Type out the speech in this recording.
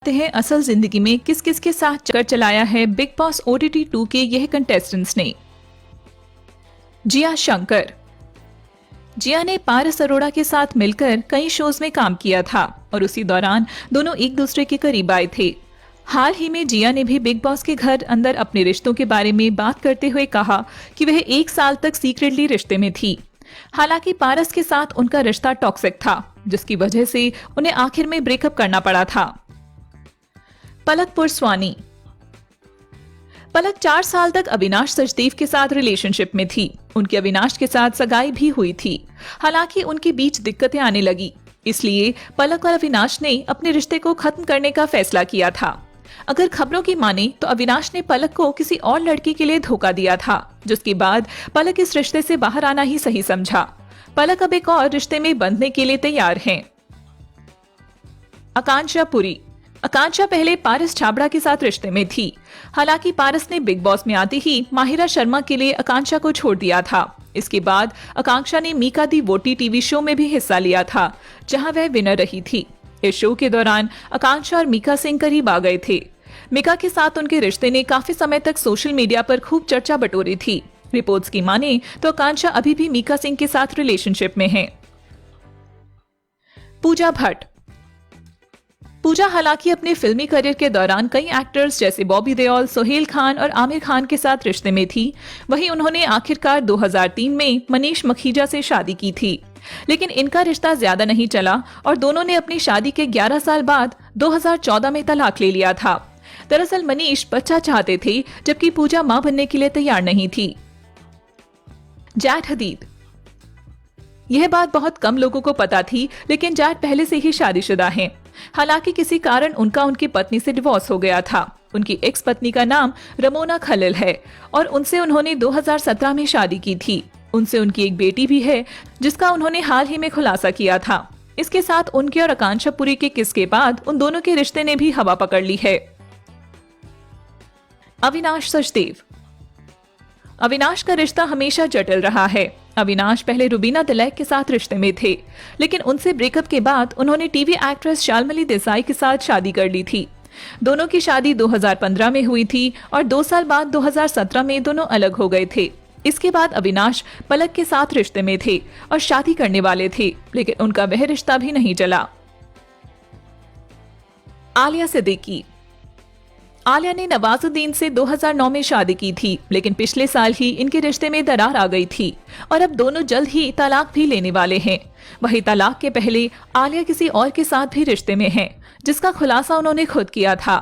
हैं असल जिंदगी में किस किस के साथ चक्कर चलाया है बिग बॉस OTT 2 के यह कंटेस्टेंट्स ने। जिया शंकर। जिया ने पारस अरोड़ा के साथ मिलकर कई शोज में काम किया था और उसी दौरान दोनों एक दूसरे के करीब आए थे। हाल ही में जिया ने भी बिग बॉस के घर अंदर अपने रिश्तों के बारे में बात करते हुए कहा कि वह 1 साल तक सीक्रेटली रिश्ते में थी। हालांकि पारस के साथ उनका रिश्ता टॉक्सिक था, जिसकी वजह से उन्हें आखिर में ब्रेकअप करना पड़ा था। पलक पुरस्वानी। पलक 4 साल तक अविनाश सचदेव के साथ रिलेशनशिप में थी। उनकी अविनाश के साथ सगाई भी हुई थी। हालांकि उनके बीच दिक्कतें आने लगी, इसलिए पलक और अविनाश ने अपने रिश्ते को खत्म करने का फैसला किया था। अगर खबरों की माने तो अविनाश ने पलक को किसी और लड़की के लिए धोखा दिया था, जिसके बाद पलक इस रिश्ते से बाहर आना ही सही समझा। पलक अब एक और रिश्ते में बंधने के लिए तैयार हैं। आकांक्षा पुरी। आकांक्षा पहले पारस छाबड़ा के साथ रिश्ते में थी। हालांकि पारस ने बिग बॉस में आते ही माहिरा शर्मा के लिए आकांक्षा को छोड़ दिया था। इसके बाद आकांक्षा ने मीका दी वोटी टीवी शो में भी हिस्सा लिया था, जहां वह विनर रही थी। इस शो के दौरान आकांक्षा और मीका सिंह करीब आ गए थे। मीका के साथ उनके रिश्ते ने काफी समय तक सोशल मीडिया पर खूब चर्चा बटोरी थी। रिपोर्ट्स की माने तो आकांक्षा अभी भी मीका सिंह के साथ रिलेशनशिप में है। पूजा भट्ट। पूजा हालांकि अपने फिल्मी करियर के दौरान कई एक्टर्स जैसे बॉबी देओल, सोहेल खान और आमिर खान के साथ रिश्ते में थी। वहीं उन्होंने आखिरकार 2003 में मनीष मखीजा से शादी की थी, लेकिन इनका रिश्ता ज्यादा नहीं चला और दोनों ने अपनी शादी के 11 साल बाद 2014 में तलाक ले लिया था। दरअसल मनीष बच्चा चाहते थे, जबकि पूजा मां बनने के लिए तैयार नहीं थी। जैट हदीद। यह बात बहुत कम लोगों को पता थी, लेकिन जैट पहले से ही शादीशुदा हैं। हालांकि किसी कारण उनका उनकी पत्नी से डिवोर्स हो गया था। उनकी एक्स पत्नी का नाम रमोना खलील है और उनसे उन्होंने 2017 में शादी की थी। उनसे उनकी एक बेटी भी है, जिसका उन्होंने हाल ही में खुलासा किया था। इसके साथ उनके और आकांक्षा पुरी के किस के बाद उन दोनों के रिश्ते ने भी हवा पकड़ ली है। अविनाश सचदेव। अविनाश का रिश्ता हमेशा जटिल रहा है। अविनाश पहले रुबीना तिलैक के साथ रिश्ते में थे, लेकिन उनसे ब्रेकअप के बाद उन्होंने टीवी एक्ट्रेस शाल्मली देसाई के साथ शादी कर ली थी। दोनों की शादी 2015 में हुई थी और 2 साल बाद 2017 में दोनों अलग हो गए थे। इसके बाद अविनाश पलक के साथ रिश्ते में थे और शादी करने वाले थे, लेकिन उनका वह रिश्ता भी नहीं चला। आलिया सिद्दीकी। आलिया ने नवाजुद्दीन से 2009 में शादी की थी, लेकिन पिछले साल ही इनके रिश्ते में दरार आ गई थी और अब दोनों जल्द ही तलाक भी लेने वाले हैं। वहीं तलाक के पहले आलिया किसी और के साथ भी रिश्ते में हैं, जिसका खुलासा उन्होंने खुद किया था।